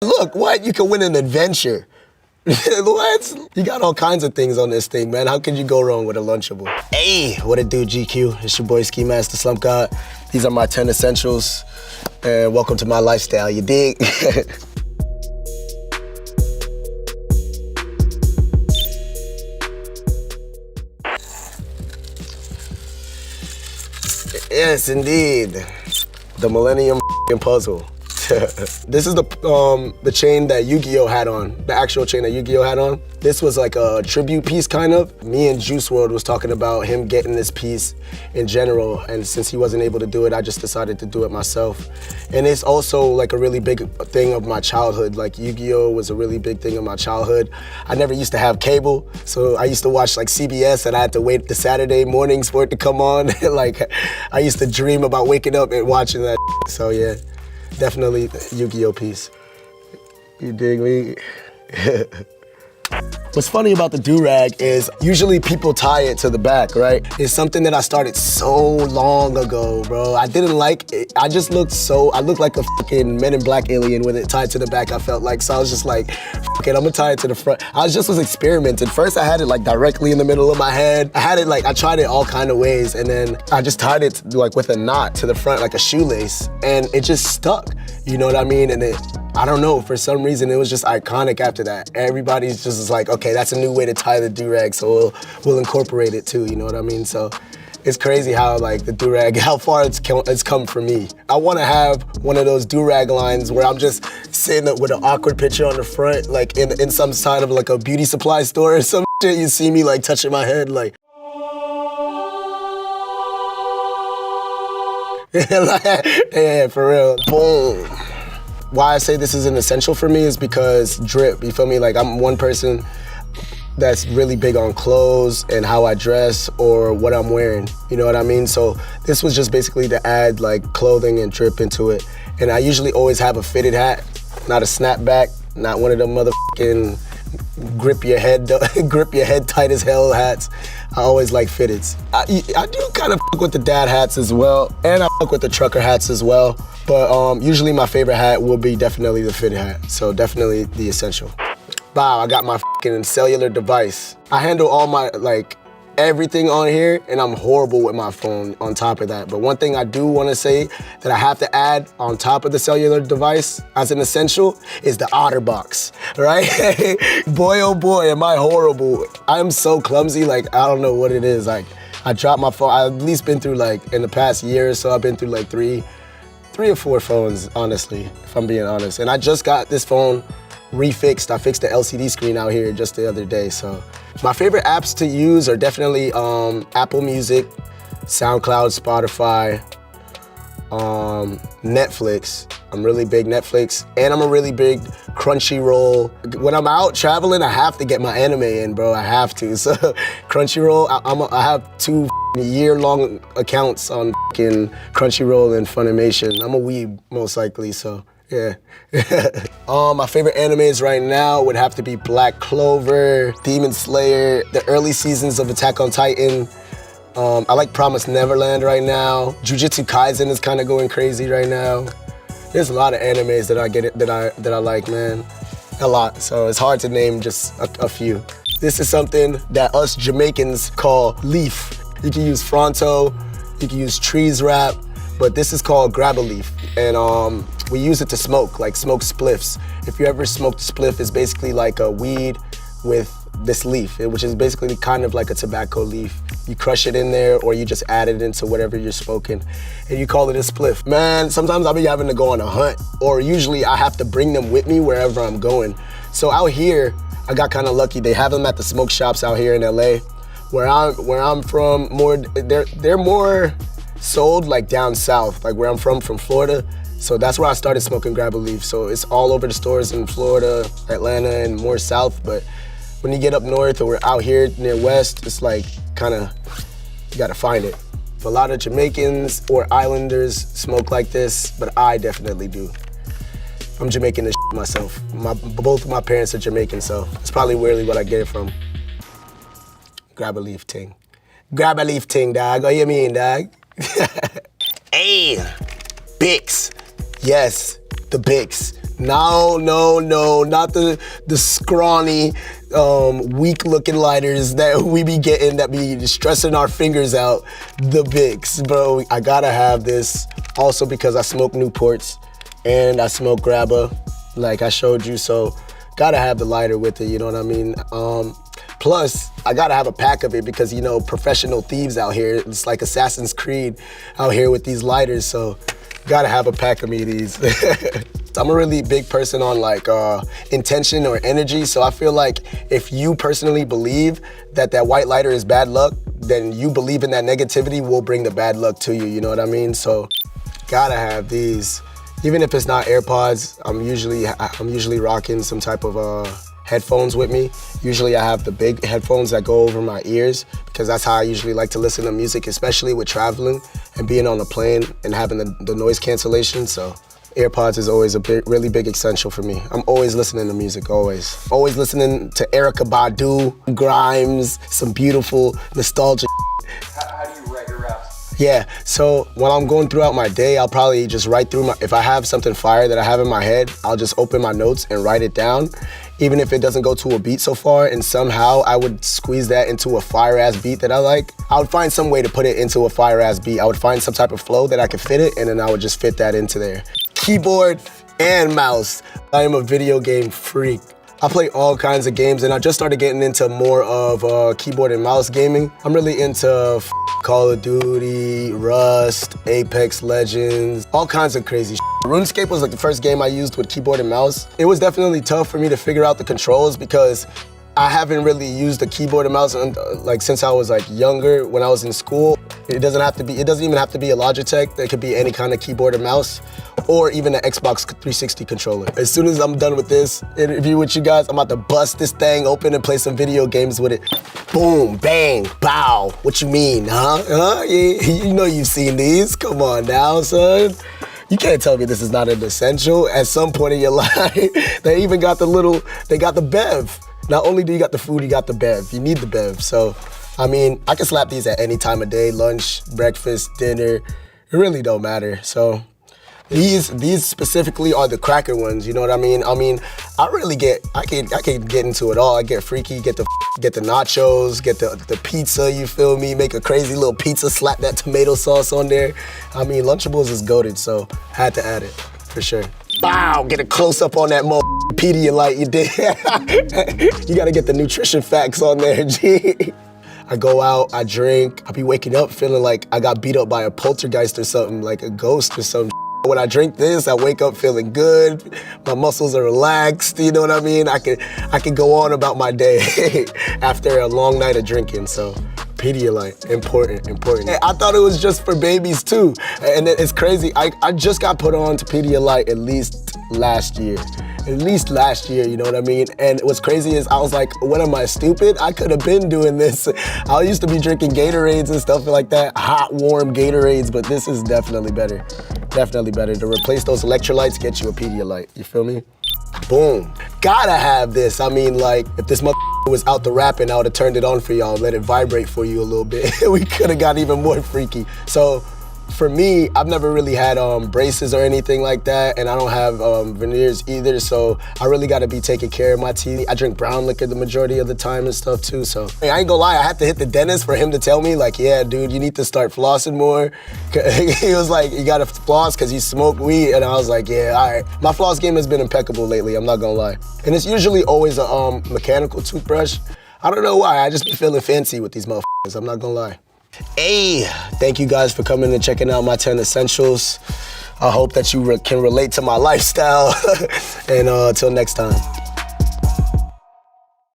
Look, what? You can win an adventure. What? You got all kinds of things on this thing, man. How could you go wrong with a Lunchable? Hey, what it do, GQ? It's your boy Ski Master Slump God. These are my 10 essentials, and welcome to my lifestyle, you dig? Yes, indeed. The Millennium Puzzle. This is the chain that Yu-Gi-Oh had on, the actual chain that Yu-Gi-Oh had on. This was like a tribute piece, kind of. Me and Juice WRLD was talking about him getting this piece in general, and since he wasn't able to do it, I just decided to do it myself. And it's also like a really big thing of my childhood. Like Yu-Gi-Oh was a really big thing of my childhood. I never used to have cable, so I used to watch like CBS, and I had to wait the Saturday mornings for it to come on. Like, I used to dream about waking up and watching that. So yeah. Definitely Yu-Gi-Oh piece. You dig me? What's funny about the do-rag is usually people tie it to the back, right? It's something that I started so long ago, bro. I didn't like it. I looked like a fucking Men in Black alien with it tied to the back, I felt like. So I was just like, fuck it, I'm gonna tie it to the front. I was experimenting. First I had it like directly in the middle of my head. I tried it all kind of ways, and then I just tied it like with a knot to the front, like a shoelace, and it just stuck. You know what I mean? And I don't know, for some reason, it was just iconic after that. Everybody's just like, okay, that's a new way to tie the do-rag, so we'll incorporate it too, you know what I mean? So it's crazy how like the do-rag, how far it's come for me. I wanna have one of those do-rag lines where I'm just sitting up with an awkward picture on the front, like in some side of like a beauty supply store or some shit, you see me like touching my head like, yeah, for real. Boom. Why I say this is an essential for me is because drip, you feel me? Like I'm one person that's really big on clothes and how I dress or what I'm wearing, you know what I mean? So this was just basically to add like clothing and drip into it. And I usually always have a fitted hat, not a snapback, not one of them motherfucking grip your head tight as hell hats. I always like fitteds. I do kind of fuck with the dad hats as well, and I fuck with the trucker hats as well. But usually my favorite hat will be definitely the fitted hat. So definitely the essential. Bow, I got my fucking cellular device. I handle all my, like, everything on here, and I'm horrible with my phone on top of that. But one thing I do want to say that I have to add on top of the cellular device as an essential is the OtterBox, right? Boy, oh boy, am I horrible. I'm so clumsy, like, I don't know what it is. Like, I dropped my phone. I've at least been through, like, in the past year or so, I've been through like three or four phones, honestly, if I'm being honest. And I just got this phone refixed. I fixed the LCD screen out here just the other day, so. My favorite apps to use are definitely Apple Music, SoundCloud, Spotify, Netflix. I'm really big Netflix, and I'm a really big Crunchyroll. When I'm out traveling, I have to get my anime in, bro. I have to. So Crunchyroll, I have 2 year-long accounts on Crunchyroll and Funimation. I'm a weeb, most likely, so. Yeah. My favorite animes right now would have to be Black Clover, Demon Slayer, the early seasons of Attack on Titan. I like Promised Neverland right now. Jujutsu Kaisen is kind of going crazy right now. There's a lot of animes that I like, man. A lot. So it's hard to name just a few. This is something that us Jamaicans call leaf. You can use Fronto, you can use trees wrap, but this is called grab a leaf. And we use it to smoke, like smoke spliffs. If you ever smoked a spliff, it's basically like a weed with this leaf, which is basically kind of like a tobacco leaf. You crush it in there, or you just add it into whatever you're smoking, and you call it a spliff. Man, sometimes I'll be having to go on a hunt, or usually I have to bring them with me wherever I'm going. So out here, I got kind of lucky. They have them at the smoke shops out here in LA. Where I'm from, they're more sold like down south, like where I'm from Florida. So that's where I started smoking grab a leaf. So it's all over the stores in Florida, Atlanta, and more south. But when you get up north or out here near west, it's like kind of, you gotta find it. A lot of Jamaicans or Islanders smoke like this, but I definitely do. I'm Jamaican as myself. Both of my parents are Jamaican, so it's probably really what I get it from. Grab a leaf ting. Grab a leaf ting, dog. What you mean, dog? Hey, Bix. Yes, the Bix. No, not the scrawny, weak-looking lighters that we be getting that be stressing our fingers out. The bigs, bro. I gotta have this. Also because I smoke Newports and I smoke Grabba, like I showed you. So gotta have the lighter with it. You know what I mean? Plus, I gotta have a pack of it because, you know, professional thieves out here. It's like Assassin's Creed out here with these lighters. So gotta have a pack of me of these. I'm a really big person on like intention or energy, so I feel like if you personally believe that white lighter is bad luck, then you believe in that negativity will bring the bad luck to you, you know what I mean? So gotta have these. Even if it's not AirPods, I'm usually rocking some type of headphones with me. Usually I have the big headphones that go over my ears because that's how I usually like to listen to music, especially with traveling and being on a plane and having the noise cancellation. So AirPods is always a really big essential for me. I'm always listening to music, always. Always listening to Erykah Badu, Grimes, some beautiful nostalgia. How do you write your raps? Yeah, so when I'm going throughout my day, I'll probably just write through if I have something fire that I have in my head, I'll just open my notes and write it down, even if it doesn't go to a beat so far, and somehow I would squeeze that into a fire-ass beat that I like. I would find some way to put it into a fire-ass beat. I would find some type of flow that I could fit it, and then I would just fit that into there. Keyboard and mouse. I am a video game freak. I play all kinds of games, and I just started getting into more of keyboard and mouse gaming. I'm really into Call of Duty, Rust, Apex Legends, all kinds of crazy shit. RuneScape was like the first game I used with keyboard and mouse. It was definitely tough for me to figure out the controls because I haven't really used the keyboard and mouse like since I was like younger when I was in school. It doesn't even have to be a Logitech. It could be any kind of keyboard or mouse or even an Xbox 360 controller. As soon as I'm done with this interview with you guys, I'm about to bust this thing open and play some video games with it. Boom, bang, bow. What you mean, huh? You know you've seen these. Come on now, son. You can't tell me this is not an essential. At some point in your life, they even got they got the bev. Not only do you got the food, you got the bev. You need the bev. So, I mean, I can slap these at any time of day, lunch, breakfast, dinner. It really don't matter. So, these specifically are the cracker ones, you know what I mean? I mean, I can get into it all. I get freaky, get the nachos, get the pizza, you feel me? Make a crazy little pizza, slap that tomato sauce on there. I mean, Lunchables is goated, so had to add it, for sure. Wow, get a close up on that Pedialyte you did. You gotta get the nutrition facts on there, G. I go out, I drink, I be waking up feeling like I got beat up by a poltergeist or something, like a ghost or something. When I drink this, I wake up feeling good, my muscles are relaxed, you know what I mean? I can go on about my day after a long night of drinking, so. Pedialyte, important. I thought it was just for babies too. And it's crazy, I just got put on to Pedialyte at least last year, you know what I mean? And what's crazy is I was like, what am I, stupid? I could have been doing this. I used to be drinking Gatorades and stuff like that, hot, warm Gatorades, but this is definitely better. Definitely better. To replace those electrolytes, get you a Pedialyte, you feel me? Boom. Gotta have this. I mean, like, if this was out the rapping, I would have turned it on for y'all, let it vibrate for you a little bit. We could have got even more freaky. So, for me, I've never really had braces or anything like that, and I don't have veneers either, so I really gotta be taking care of my teeth. I drink brown liquor the majority of the time and stuff too, so. I ain't gonna lie, I had to hit the dentist for him to tell me, like, yeah, dude, you need to start flossing more. He was like, you gotta floss because you smoke weed, and I was like, yeah, all right. My floss game has been impeccable lately, I'm not gonna lie. And it's usually always a mechanical toothbrush. I don't know why, I just be feeling fancy with these motherfuckers, I'm not gonna lie. Hey, thank you guys for coming and checking out my 10 essentials. I hope that you can relate to my lifestyle. And until next time.